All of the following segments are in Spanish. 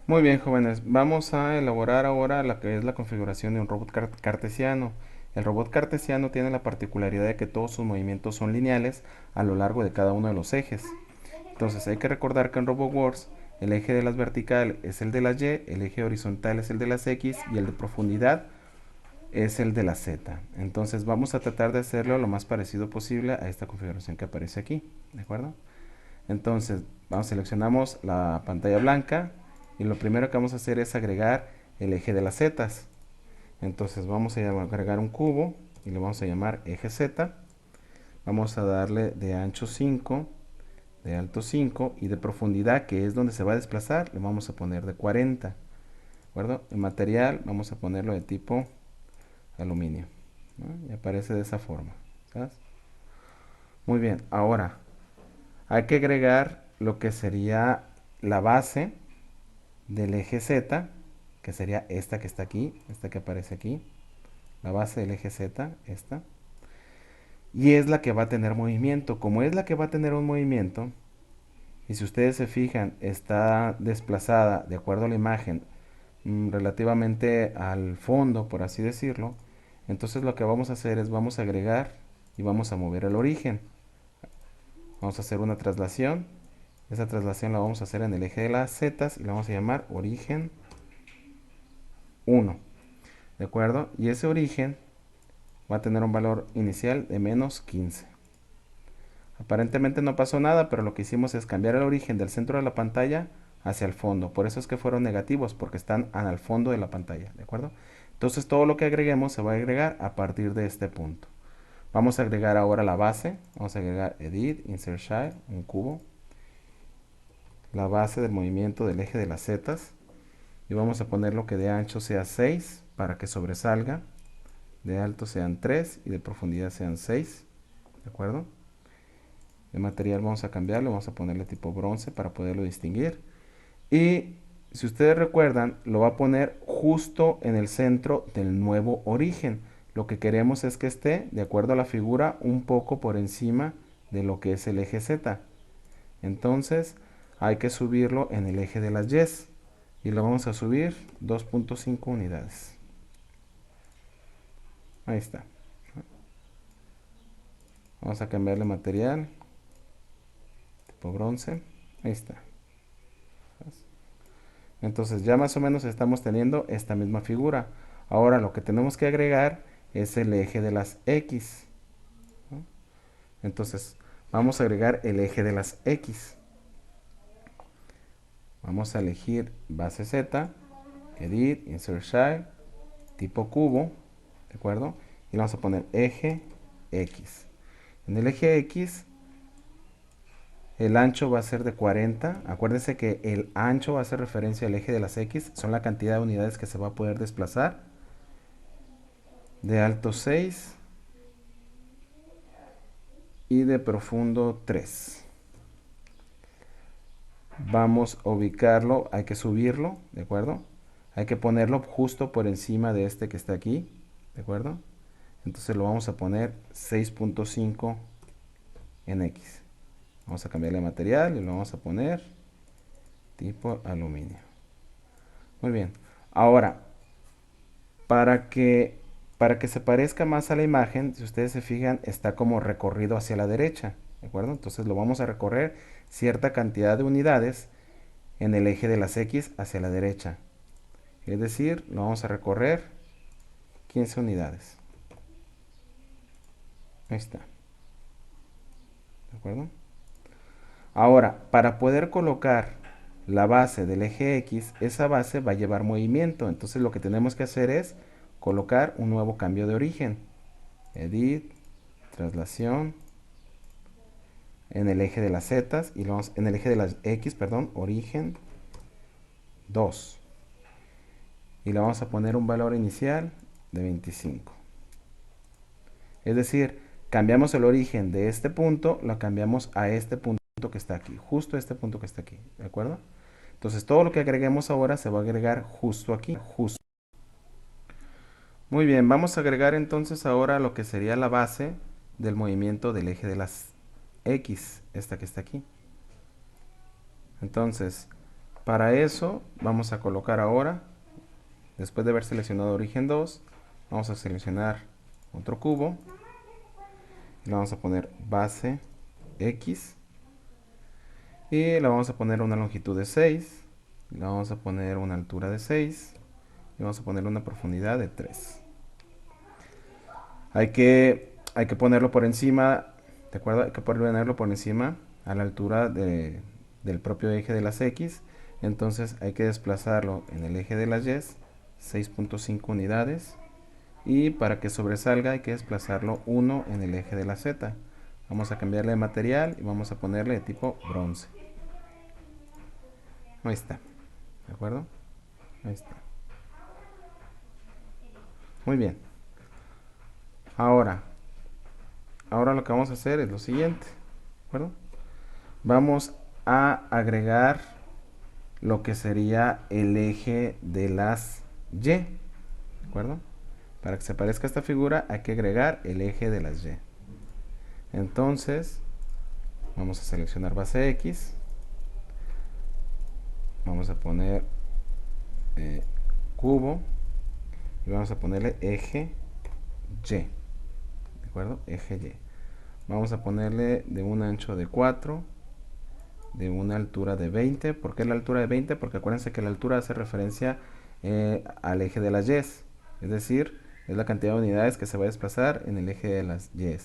Muy bien, jóvenes. Vamos a elaborar ahora la que es la configuración de un robot cartesiano. El robot cartesiano tiene la particularidad de que todos sus movimientos son lineales a lo largo de cada uno de los ejes. Entonces hay que recordar que en RobotWars el eje de las vertical es el de las Y, el eje horizontal es el de las X y el de profundidad es el de la Z. Entonces vamos a tratar de hacerlo lo más parecido posible a esta configuración que aparece aquí. ¿De acuerdo? Entonces, seleccionamos la pantalla blanca y lo primero que vamos a hacer es agregar el eje de las zetas. Entonces vamos a agregar un cubo y lo vamos a llamar eje Z. Vamos a darle de ancho 5, de alto 5 y de profundidad, que es donde se va a desplazar, le vamos a poner de 40. ¿De acuerdo? El material vamos a ponerlo de tipo aluminio, ¿no? Y aparece de esa forma. ¿Sabes? Muy bien, ahora hay que agregar lo que sería la base del eje Z, que sería esta que está aquí, esta que aparece aquí, la base del eje Z, esta, y es la que va a tener movimiento. Como es la que va a tener un movimiento, y si ustedes se fijan, está desplazada de acuerdo a la imagen relativamente al fondo, por así decirlo, entonces lo que vamos a hacer es vamos a agregar y vamos a mover el origen. Vamos a hacer una traslación. Esa traslación la vamos a hacer en el eje de las Z y la vamos a llamar origen 1. ¿De acuerdo? Y ese origen va a tener un valor inicial de menos 15. Aparentemente no pasó nada, pero lo que hicimos es cambiar el origen del centro de la pantalla hacia el fondo. Por eso es que fueron negativos, porque están al fondo de la pantalla. ¿De acuerdo? Entonces todo lo que agreguemos se va a agregar a partir de este punto. Vamos a agregar ahora la base. Vamos a agregar Edit, Insert Child, un cubo. La base del movimiento del eje de las zetas. Y vamos a ponerlo que de ancho sea 6 para que sobresalga. De alto sean 3 y de profundidad sean 6. ¿De acuerdo? El material vamos a cambiarlo, vamos a ponerle tipo bronce para poderlo distinguir. Y si ustedes recuerdan, lo va a poner justo en el centro del nuevo origen. Lo que queremos es que esté, de acuerdo a la figura, un poco por encima de lo que es el eje Z. Entonces hay que subirlo en el eje de las Y. Y lo vamos a subir 2.5 unidades. Ahí está. Vamos a cambiarle material, tipo bronce. Ahí está. Entonces ya más o menos estamos teniendo esta misma figura. Ahora lo que tenemos que agregar es el eje de las X, ¿no? Entonces vamos a agregar el eje de las X. Vamos a elegir base Z, Edit, Insert Child, tipo cubo, ¿de acuerdo? Y vamos a poner eje X. En el eje X el ancho va a ser de 40. Acuérdense que el ancho va a hacer referencia al eje de las X. Son la cantidad de unidades que se va a poder desplazar. De alto 6 y de profundo 3. Vamos a ubicarlo, hay que subirlo, ¿de acuerdo? Hay que ponerlo justo por encima de este que está aquí, ¿de acuerdo? Entonces lo vamos a poner 6.5 en X. Vamos a cambiarle material y lo vamos a poner tipo aluminio. Muy bien. Ahora, para que, para que se parezca más a la imagen, si ustedes se fijan, está como recorrido hacia la derecha, ¿de acuerdo? Entonces lo vamos a recorrer cierta cantidad de unidades en el eje de las X hacia la derecha. Es decir, lo vamos a recorrer 15 unidades. Ahí está. ¿De acuerdo? Ahora, para poder colocar la base del eje X, esa base va a llevar movimiento. Entonces lo que tenemos que hacer es colocar un nuevo cambio de origen. Edit, traslación, en el eje de las Z y en el eje de las X, perdón, origen 2. Y le vamos a poner un valor inicial de 25. Es decir, cambiamos el origen de este punto, lo cambiamos a este punto que está aquí, justo este punto que está aquí, ¿de acuerdo? Entonces todo lo que agreguemos ahora se va a agregar justo aquí, justo. Muy bien, vamos a agregar entonces ahora lo que sería la base del movimiento del eje de las X, esta que está aquí. Entonces, Para eso vamos a colocar ahora, después de haber seleccionado origen 2, vamos a seleccionar otro cubo y le vamos a poner base X y le vamos a poner una longitud de 6, le vamos a poner una altura de 6 y vamos a poner una profundidad de 3. Hay que ponerlo por encima, ¿de acuerdo? Hay que ponerlo por encima a la altura del propio eje de las X. Entonces hay que desplazarlo en el eje de las Y 6.5 unidades. Y para que sobresalga hay que desplazarlo 1 en el eje de la Z. Vamos a cambiarle de material y vamos a ponerle de tipo bronce. Ahí está. ¿De acuerdo? Ahí está. Muy bien. Ahora lo que vamos a hacer es lo siguiente. ¿De acuerdo? Vamos a agregar lo que sería el eje de las Y. ¿De acuerdo? Para que se parezca a esta figura hay que agregar el eje de las Y. Entonces, vamos a seleccionar base X. Vamos a poner cubo y vamos a ponerle eje Y. ¿De acuerdo? Eje Y. Vamos a ponerle de un ancho de 4, de una altura de 20. ¿Por qué la altura de 20? Porque acuérdense que la altura hace referencia al eje de las Y. Es decir, es la cantidad de unidades que se va a desplazar en el eje de las Y.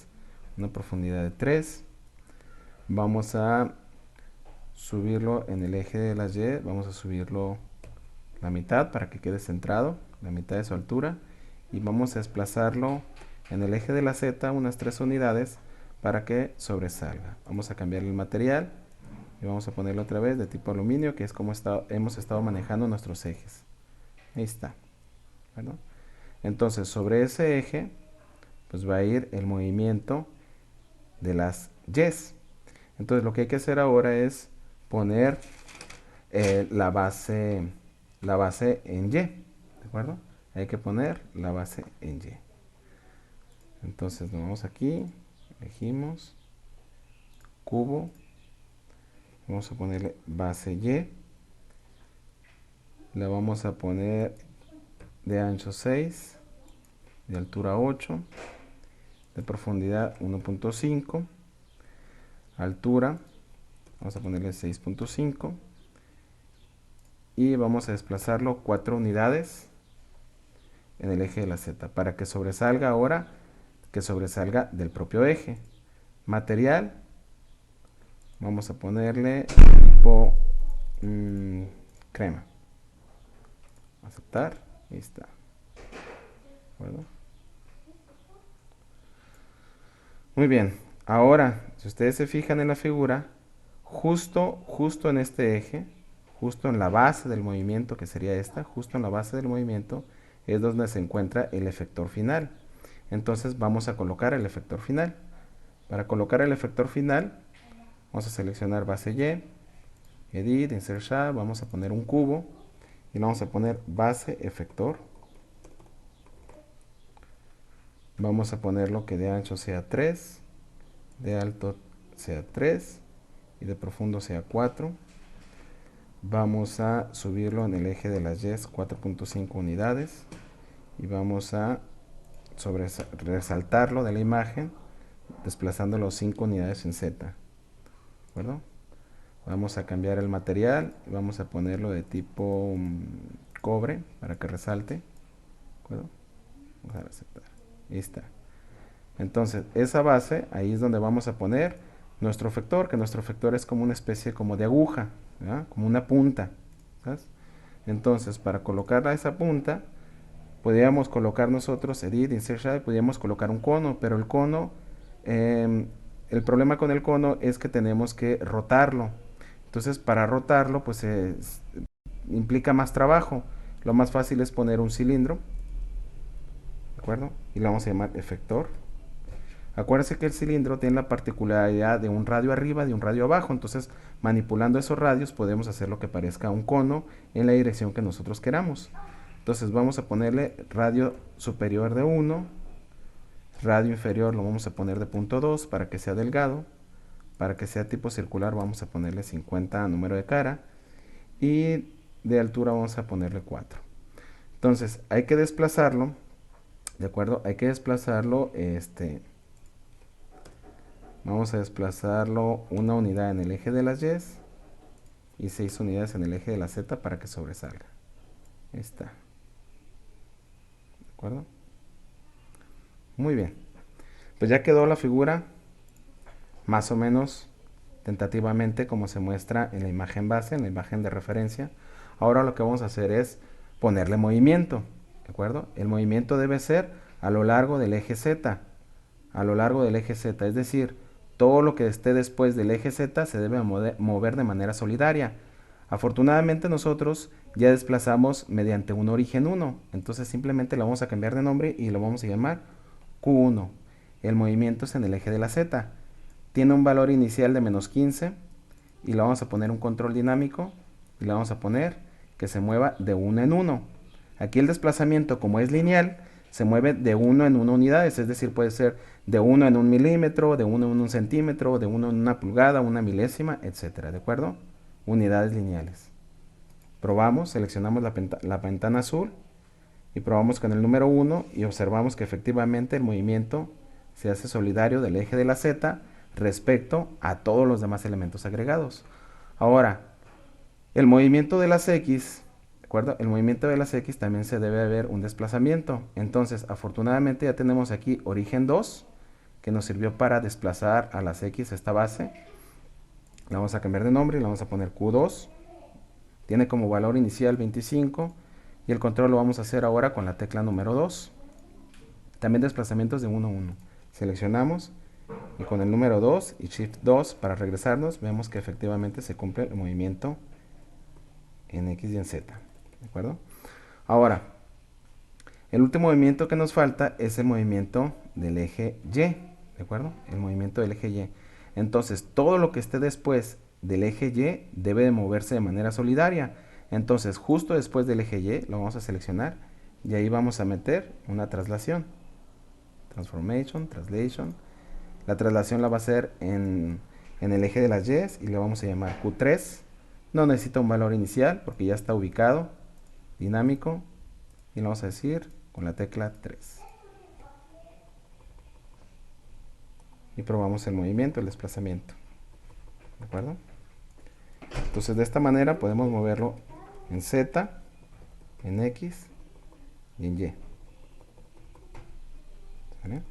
Una profundidad de 3. Vamos a subirlo en el eje de las Y. Vamos a subirlo la mitad para que quede centrado, la mitad de su altura. Y vamos a desplazarlo en el eje de la Z unas 3 unidades para que sobresalga. Vamos a cambiar el material y vamos a ponerlo otra vez de tipo aluminio, que es como hemos estado manejando nuestros ejes. Ahí está. ¿Verdad? Entonces sobre ese eje pues va a ir el movimiento de las Y's. Entonces lo que hay que hacer ahora es poner la base en Y. ¿De acuerdo? Hay que poner la base en Y. Entonces nos vamos aquí, elegimos cubo, vamos a ponerle base Y, la vamos a poner de ancho 6, de altura 8, de profundidad 1.5, altura, vamos a ponerle 6.5 y vamos a desplazarlo 4 unidades en el eje de la Z para que sobresalga ahora, que sobresalga del propio eje. Material, vamos a ponerle tipo crema. Aceptar, ahí está. ¿Acuerdo? Muy bien, ahora si ustedes se fijan en la figura, justo en este eje, justo en la base del movimiento, que sería esta, justo en la base del movimiento es donde se encuentra el efector final. Entonces vamos a colocar el efector final. Para colocar el efector final vamos a seleccionar base Y, edit, insert shape, vamos a poner un cubo y le vamos a poner base efector. Vamos a ponerlo que de ancho sea 3, de alto sea 3 y de profundo sea 4. Vamos a subirlo en el eje de las Y 4.5 unidades y vamos a resaltarlo de la imagen desplazándolo 5 unidades en Z. ¿De acuerdo? Vamos a cambiar el material y vamos a ponerlo de tipo cobre para que resalte. ¿De acuerdo? Vamos a aceptar. Ahí está. Entonces, esa base, ahí es donde vamos a poner nuestro efector, que nuestro efector es como una especie como de aguja, ¿verdad? Como una punta. ¿Sabes? Entonces, para colocar a esa punta, podríamos colocar nosotros, edit, insert shape, podríamos colocar un cono, pero el cono, el problema con el cono es que tenemos que rotarlo. Entonces, para rotarlo, pues implica más trabajo. Lo más fácil es poner un cilindro, ¿de acuerdo? Y lo vamos a llamar efector. Acuérdense que el cilindro tiene la particularidad de un radio arriba y un radio abajo, entonces manipulando esos radios podemos hacer lo que parezca un cono en la dirección que nosotros queramos. Entonces vamos a ponerle radio superior de 1, radio inferior lo vamos a poner de punto 2 para que sea delgado, para que sea tipo circular vamos a ponerle 50 número de cara y de altura vamos a ponerle 4. Entonces hay que desplazarlo, ¿de acuerdo? Hay que desplazarlo, vamos a desplazarlo una unidad en el eje de las y 6 unidades en el eje de la z para que sobresalga. Ahí está. ¿De acuerdo? Muy bien. Pues ya quedó la figura más o menos tentativamente como se muestra en la imagen base, en la imagen de referencia. Ahora lo que vamos a hacer es ponerle movimiento, ¿de acuerdo? El movimiento debe ser a lo largo del eje Z, a lo largo del eje Z, es decir, todo lo que esté después del eje Z se debe mover de manera solidaria. Afortunadamente nosotros ya desplazamos mediante un origen 1, entonces simplemente lo vamos a cambiar de nombre y lo vamos a llamar Q1. El movimiento es en el eje de la Z. Tiene un valor inicial de menos 15 y le vamos a poner un control dinámico y le vamos a poner que se mueva de 1 en 1. Aquí el desplazamiento, como es lineal, se mueve de 1 en 1 unidades, es decir, puede ser de 1 en 1 milímetro, de 1 en 1 centímetro, de 1 en 1 pulgada, 1 milésima, etcétera, ¿de acuerdo? Unidades lineales. Probamos, seleccionamos la ventana azul y probamos con el número 1 y observamos que efectivamente el movimiento se hace solidario del eje de la Z respecto a todos los demás elementos agregados. Ahora, el movimiento de las X, ¿de acuerdo? El movimiento de las X también se debe ver un desplazamiento. Entonces, afortunadamente ya tenemos aquí origen 2, que nos sirvió para desplazar a las X esta base. La vamos a cambiar de nombre y la vamos a poner Q2. Tiene como valor inicial 25 y el control lo vamos a hacer ahora con la tecla número 2. También desplazamientos de 1 a 1. Seleccionamos y con el número 2 y Shift 2 para regresarnos vemos que efectivamente se cumple el movimiento en X y en Z. ¿De acuerdo? Ahora, el último movimiento que nos falta es el movimiento del eje Y. ¿De acuerdo? El movimiento del eje Y. Entonces, todo lo que esté después del eje Y debe de moverse de manera solidaria. Entonces, justo después del eje Y lo vamos a seleccionar y ahí vamos a meter una traslación. Transformation, Translation. La traslación la va a hacer en el eje de las Y y le vamos a llamar Q3. No necesita un valor inicial porque ya está ubicado, dinámico, y le vamos a decir con la tecla 3. Y probamos el movimiento, el desplazamiento. ¿De acuerdo? Entonces de esta manera podemos moverlo en Z, en X y en Y. ¿Vale?